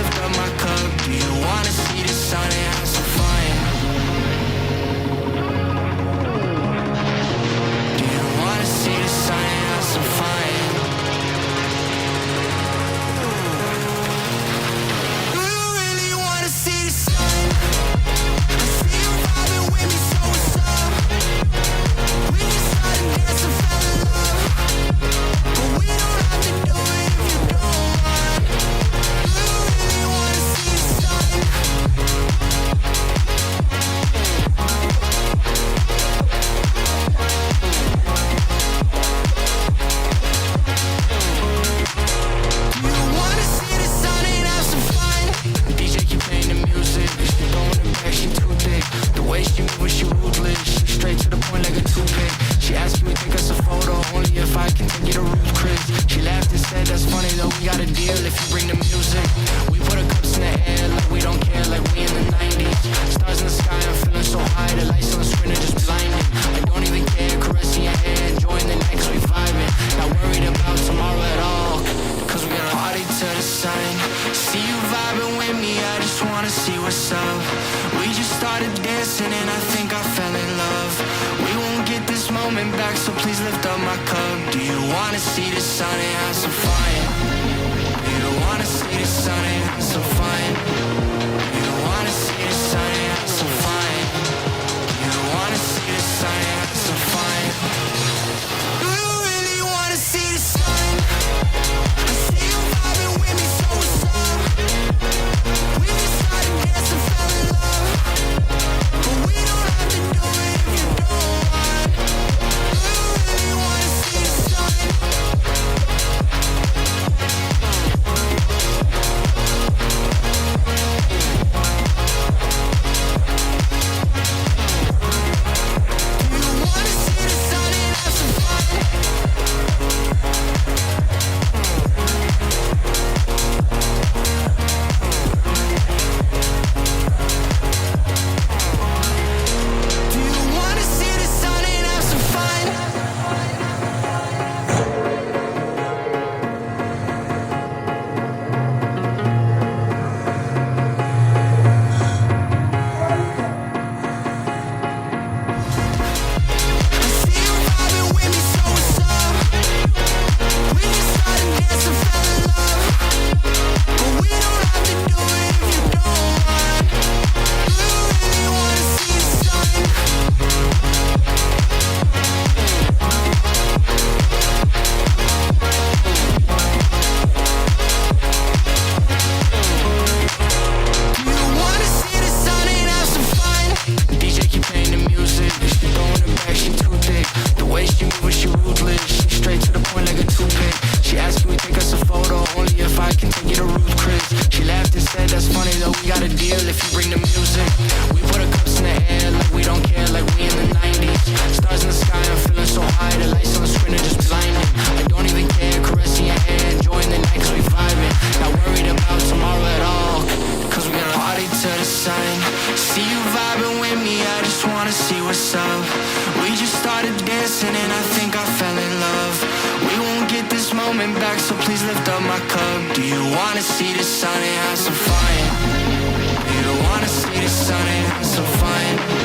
lift up my cup. Do you wanna see the sun and have some fun? Do you wanna see the sun and have some fun? Do you really wanna see the sun? I see you vibing with me, so what's up? We just started dancing, fell in love, but we don't have to do it if you don't want. Do you really wanna see the sun? Do you wanna see the sun and have some fun? The DJ keep playing the music. She throwing it back, she too thick. The way she move when she ruthless. She straight to the point like a toothpick. She asked me to take us a photo, only if I can take you to Ruth Chris. She laughed and said, that's funny though, we got a deal if you bring the music. We put our cups in the air like we don't care, like we in the 90s. Stars in the sky, I'm feeling so high. The lights on the screen are just blinding. I don't even care, caressing your hair, enjoying the night 'cause we vibing. Not worried about tomorrow at all, 'cause we gonna party to the sun. See you vibing with me, I just wanna see what's up. We just started dancing and I think I fell in love. We won't get this moment back, so please lift up my cup. Do you wanna see the sun and have some fun? Do you wanna see the sun and have some fun? Do you wanna see the sun and have some fun? Do you wanna see the sun and have some fun? Do you really wanna see the sun? I see you vibing with me, so what's up? We just started dancing, fell in love, but we don't have to do it if you don't want. Do you really wanna see the sun? Do you wanna see the sun and have some fun? Do you wanna see the sun and have some fun? I see you vibing with me, so what's up? We just started dancing, fell in love, but we don't have to do it if you don't want. Do you really wanna see the sun? Do you wanna see the sun and have some fun? The DJ keep playing the music. She throwing it back, she too thick. The way she move when she ruthless. She straight to the point like a toothpick. She asked me to take us a photo, only if I can take you to Ruth Chris. She laughed and said, that's funny though, we got a deal if you bring the music. We put our cups in the air like we don't care, like we in the 90s. Stars in the sky, I'm feeling so high. The lights on the screen are just blinding. I don't even care, caressing your hair, enjoying the night 'cause we vibing. Not worried about tomorrow at all, 'cause we gonna party to the sun. See you vibing with me, I just wanna see what's up. We just started dancing and I think I fell in love. We won't get this moment back, so please lift up my cup. Do you wanna see the sun and have some fun? Do you wanna see the sun and have some fun?